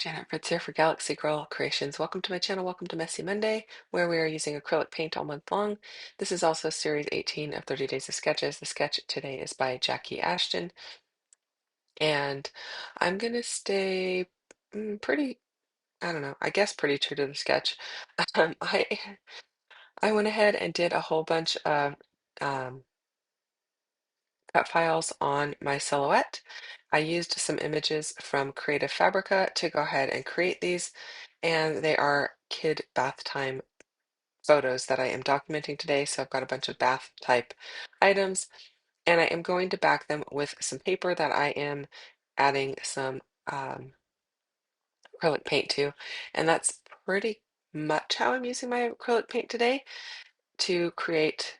Janet Fritz here for Galaxy Girl Creations. Welcome to my channel. Welcome to Messy Monday, where we are using acrylic paint all month long. This is also series 18 of 30 Days of Sketches. The sketch today is by Jackie Ashton, and I'm going to stay pretty, I don't know, I guess pretty true to the sketch. Um, I, I went ahead and did a whole bunch of um, cut files on my silhouette. I used some images from Creative Fabrica to go ahead and create these, and they are kid bath time photos that I am documenting today. So I've got a bunch of bath type items, and I am going to back them with some paper that I am adding some acrylic paint to, and that's pretty much how I'm using my acrylic paint today to create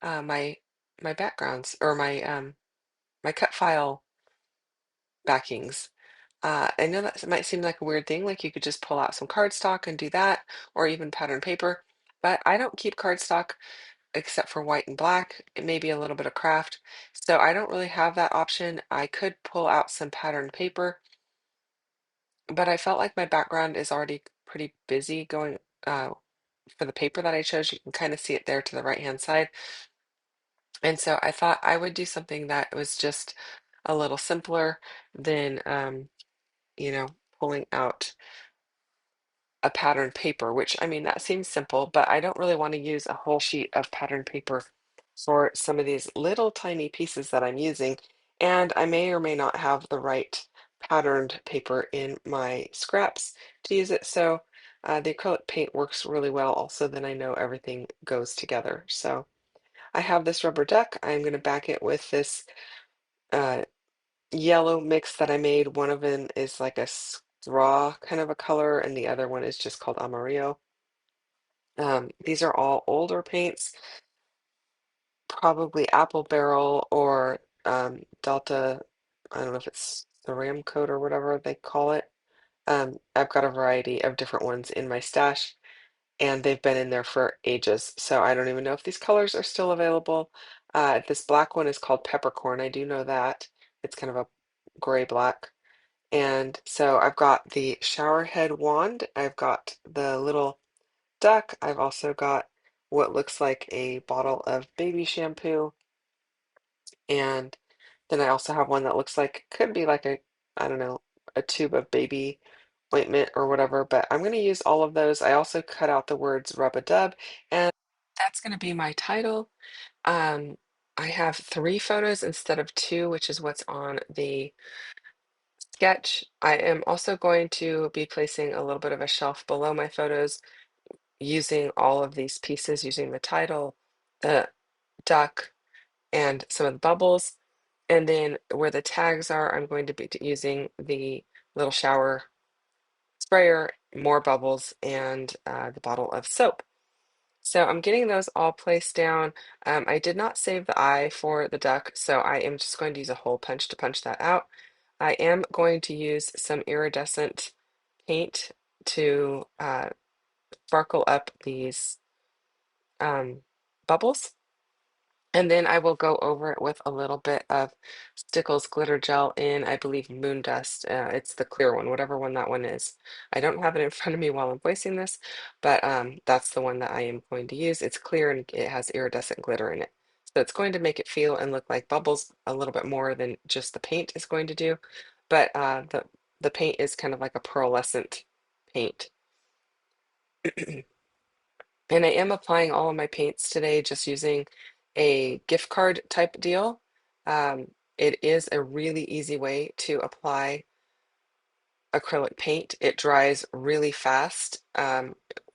my backgrounds or my cut file backings. I know that might seem like a weird thing, like you could just pull out some cardstock and do that, or even pattern paper, but I don't keep cardstock except for white and black. It may be a little bit of craft, so I don't really have that option. I could pull out some pattern paper, but I felt like my background is already pretty busy going for the paper that I chose. You can kind of see it there to the right hand side. And so I thought I would do something that was just a little simpler than you know, pulling out a pattern paper, which I mean, that seems simple, but I don't really want to use a whole sheet of pattern paper for some of these little tiny pieces that I'm using. And I may or may not have the right patterned paper in my scraps to use it. So the acrylic paint works really well also, then I know everything goes together. So I have this rubber duck. I'm going to back it with this uh, yellow mix that I made. One of them is like a straw kind of a color, and the other one is just called Amarillo. These are all older paints, probably Apple Barrel or Delta. I don't know if it's Ceram Coat or whatever they call it. I've got a variety of different ones in my stash, and they've been in there for ages. So I don't even know if these colors are still available. This black one is called Peppercorn. I do know that. It's kind of a gray black. And so I've got the shower head wand. I've got the little duck. I've also got what looks like a bottle of baby shampoo. And then I also have one that looks like, could be like a, I don't know, a tube of baby ointment or whatever, but I'm going to use all of those. I also cut out the words rub-a-dub, and that's going to be my title. Um, I have 3 photos instead of 2, which is what's on the sketch. I am also going to be placing a little bit of a shelf below my photos using all of these pieces, using the title, the duck, and some of the bubbles. And then where the tags are, I'm going to be using the little shower sprayer, more bubbles, and the bottle of soap. So I'm getting those all placed down. I did not save the eye for the duck, so I am just going to use a hole punch to punch that out. I am going to use some iridescent paint to sparkle up these bubbles. And then I will go over it with a little bit of Stickles glitter gel in, I believe, Moon Dust. It's the clear one, whatever one that one is. I don't have it in front of me while I'm voicing this, but that's the one that I am going to use. It's clear and it has iridescent glitter in it. So it's going to make it feel and look like bubbles a little bit more than just the paint is going to do. But the paint is kind of like a pearlescent paint. And I am applying all of my paints today just using a gift card type deal. It is a really easy way to apply acrylic paint. It dries really fast,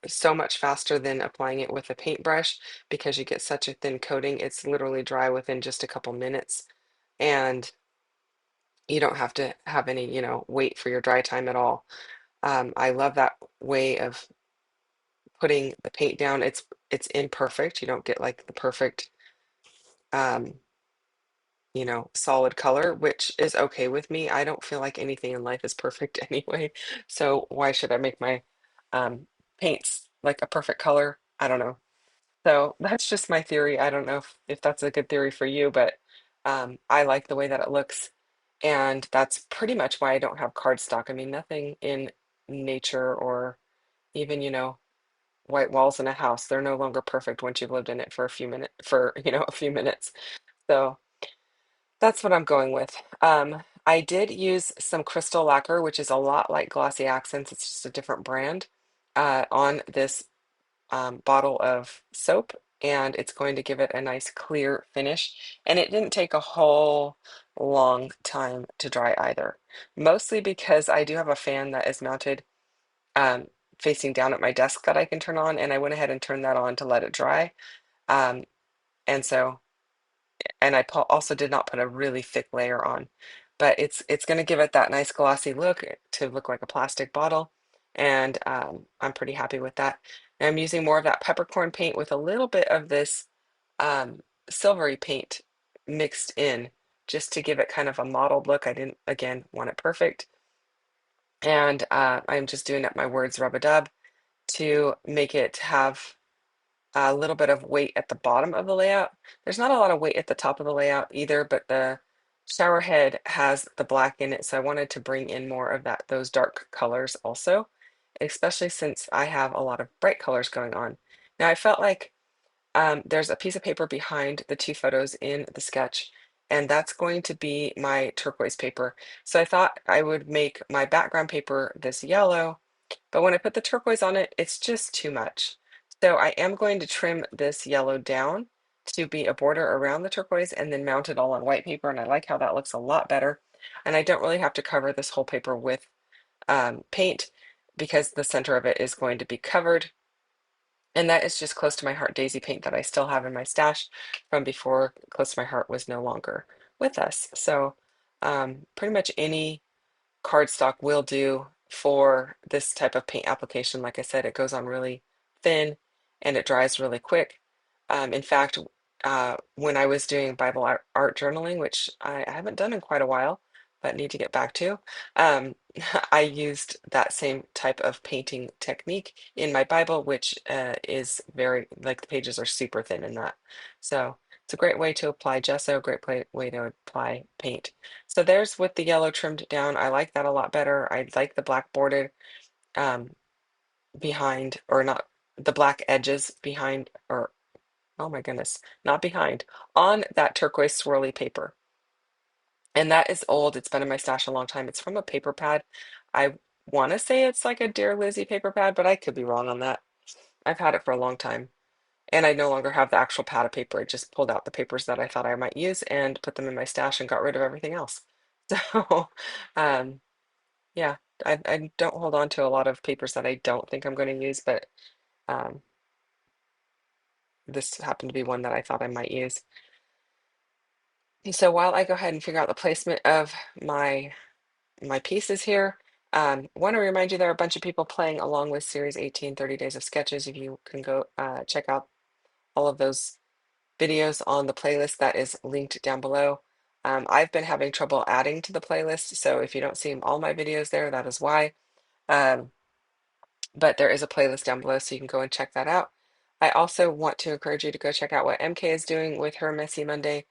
so much faster than applying it with a paintbrush because you get such a thin coating. It's literally dry within just a couple minutes, and you don't have to have any, wait for your dry time at all. I love that way of putting the paint down. It's imperfect. You don't get like the perfect um, solid color, which is okay with me. I don't feel like anything in life is perfect anyway. So why should I make my um paints like a perfect color? I don't know. So that's just my theory. I don't know if that's a good theory for you, but I like the way that it looks. And that's pretty much why I don't have cardstock. I mean, nothing in nature or even, white walls in a house. They're no longer perfect once you've lived in it for a few minutes, a few minutes. So that's what I'm going with. I did use some crystal lacquer, which is a lot like Glossy Accents. It's just a different brand on this bottle of soap, and it's going to give it a nice clear finish. And it didn't take a whole long time to dry either, mostly because I do have a fan that is mounted um, facing down at my desk that I can turn on, and I went ahead and turned that on to let it dry. Um, and so and I also did not put a really thick layer on, but it's going to give it that nice glossy look to look like a plastic bottle, and I'm pretty happy with that. And I'm using more of that peppercorn paint with a little bit of this silvery paint mixed in, just to give it kind of a mottled look. I didn't, again, want it perfect, and I'm just doing up my words rub-a-dub to make it have a little bit of weight at the bottom of the layout. There's not a lot of weight at the top of the layout either, but the shower head has the black in it, so I wanted to bring in more of those dark colors also, especially since I have a lot of bright colors going on. Now I felt like there's a piece of paper behind the two photos in the sketch, and that's going to be my turquoise paper. So I thought I would make my background paper this yellow, but when I put the turquoise on it, it's just too much. So I am going to trim this yellow down to be a border around the turquoise and then mount it all on white paper. And I like how that looks a lot better. And I don't really have to cover this whole paper with paint because the center of it is going to be covered. And that is just close to my heart daisy paint that I still have in my stash from before Close to My Heart was no longer with us. So pretty much any cardstock will do for this type of paint application. Like I said, it goes on really thin and it dries really quick. In fact, when I was doing Bible art journaling, which I haven't done in quite a while, but need to get back to, um, I used that same type of painting technique in my Bible, which is very, like the pages are super thin in that. So it's a great way to apply gesso, great way to apply paint. So there's with the yellow trimmed down. I like that a lot better. I like the black bordered um, behind, or not the black edges behind, or oh my goodness, not behind, on that turquoise swirly paper. And that is old. It's been in my stash a long time. It's from a paper pad. I want to say it's like a Dear Lizzie paper pad, but I could be wrong on that. I've had it for a long time. And I no longer have the actual pad of paper. I just pulled out the papers that I thought I might use and put them in my stash and got rid of everything else. So, um, yeah, I don't hold on to a lot of papers that I don't think I'm going to use, but um, this happened to be one that I thought I might use. And so while I go ahead and figure out the placement of my pieces here, want to remind you there are a bunch of people playing along with Series 18 30 Days of Sketches. If you can go check out all of those videos on the playlist that is linked down below. I've been having trouble adding to the playlist, so if you don't see all my videos there, that is why. Um, but there is a playlist down below, so you can go and check that out. I also want to encourage you to go check out what MK is doing with her Messy Monday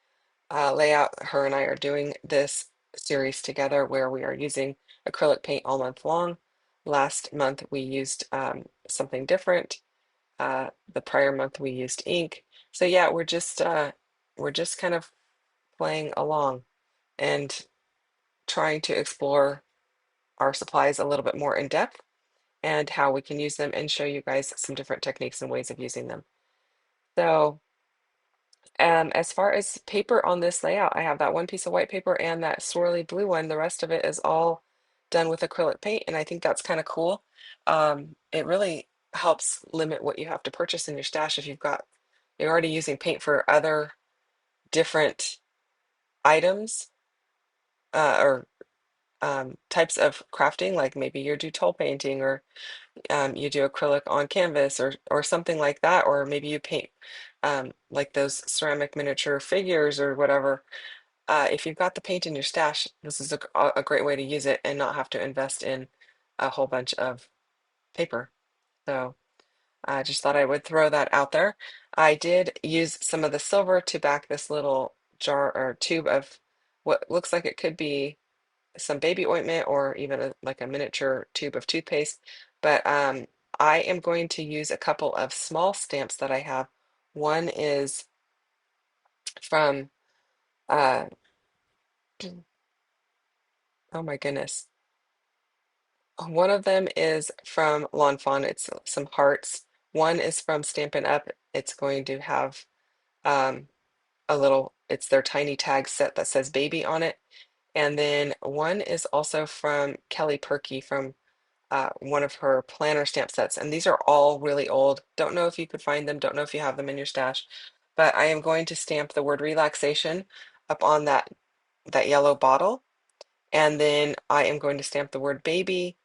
layout. Her and I are doing this series together where we are using acrylic paint all month long. Last month we used something different. The prior month we used ink. So yeah, we're just kind of playing along and trying to explore our supplies a little bit more in depth and how we can use them and show you guys some different techniques and ways of using them. So as far as paper on this layout, I have that one piece of white paper and that swirly blue one. The rest of it is all done with acrylic paint, and I think that's kind of cool. It really helps limit what you have to purchase in your stash if you're already using paint for other different items or types of crafting, like maybe you do toll painting or you do acrylic on canvas or something like that, or maybe you paint like those ceramic miniature figures or whatever. If you've got the paint in your stash, this is a great way to use it and not have to invest in a whole bunch of paper. So I just thought I would throw that out there. I did use some of the silver to back this little jar or tube of what looks like it could be some baby ointment or even like a miniature tube of toothpaste. But I am going to use a couple of small stamps that I have. One is from, uh, oh my goodness. One of them is from Lawn Fawn. It's some hearts. One is from Stampin' Up. It's going to have um, it's their tiny tag set that says baby on it. And then one is also from Kelly Perky from one of her planner stamp sets. And these are all really old. Don't know if you could find them, don't know if you have them in your stash, but I am going to stamp the word relaxation up on that yellow bottle. And then I am going to stamp the word baby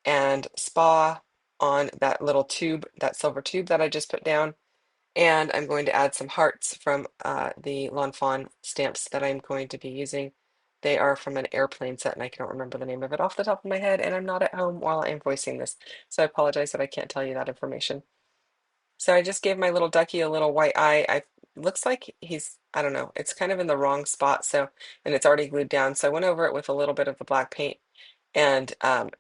and spa on that little tube, that silver tube that I just put down. And I'm going to add some hearts from the Lawn Fawn stamps that I'm going to be using. They are from an airplane set, and I can't remember the name of it off the top of my head, and I'm not at home while I'm voicing this, so I apologize that I can't tell you that information. So I just gave my little ducky a little white eye. I looks like he's, I don't know, it's kind of in the wrong spot, so, and it's already glued down, so I went over it with a little bit of the black paint and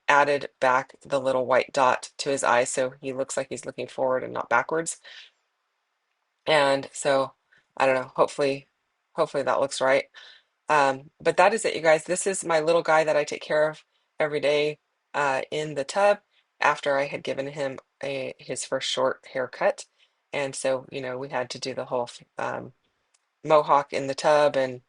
added back the little white dot to his eye so he looks like he's looking forward and not backwards. And so, I don't know, hopefully that looks right. But that is it, you guys. This is my little guy that I take care of every day in the tub after I had given him his first short haircut. And so, we had to do the whole mohawk in the tub and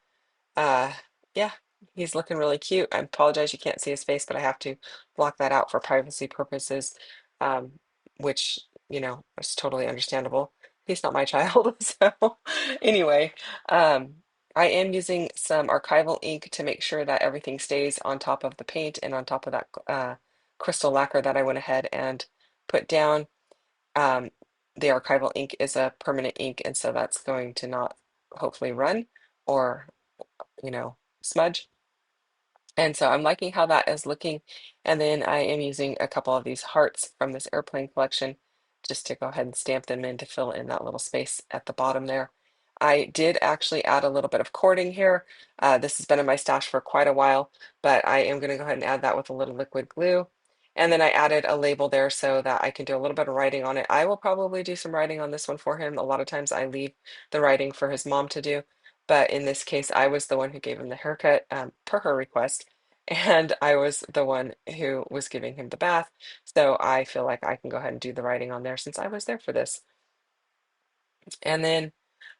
uh, yeah, he's looking really cute. I apologize you can't see his face, but I have to block that out for privacy purposes, um, which, is totally understandable. He's not my child. So anyway, um, I am using some archival ink to make sure that everything stays on top of the paint and on top of that crystal lacquer that I went ahead and put down. Um, the archival ink is a permanent ink, and so that's going to not hopefully run or smudge. And so I'm liking how that is looking. And then I am using a couple of these hearts from this airplane collection just to go ahead and stamp them in to fill in that little space at the bottom there. I did actually add a little bit of cording here. This has been in my stash for quite a while, but I am going to go ahead and add that with a little liquid glue. And then I added a label there so that I can do a little bit of writing on it. I will probably do some writing on this one for him. A lot of times I leave the writing for his mom to do, but in this case, I was the one who gave him the haircut per her request, and I was the one who was giving him the bath. So I feel like I can go ahead and do the writing on there since I was there for this. And then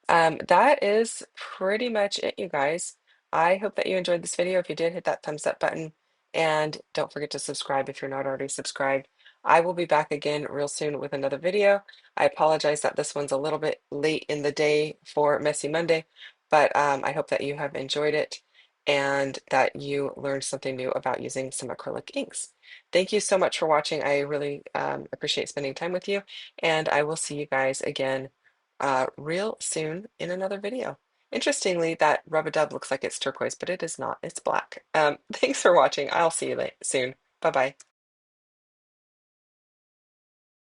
that is pretty much it, you guys. I hope that you enjoyed this video. If you did, hit that thumbs up button and don't forget to subscribe if you're not already subscribed. I will be back again real soon with another video. I apologize that this one's a little bit late in the day for Messy Monday, but I hope that you have enjoyed it and that you learned something new about using some acrylic inks. Thank you so much for watching. I really appreciate spending time with you, and I will see you guys again real soon in another video. Interestingly, that rub-a-dub looks like it's turquoise, but it is not. It's black. Thanks for watching. I'll see you soon. Bye-bye.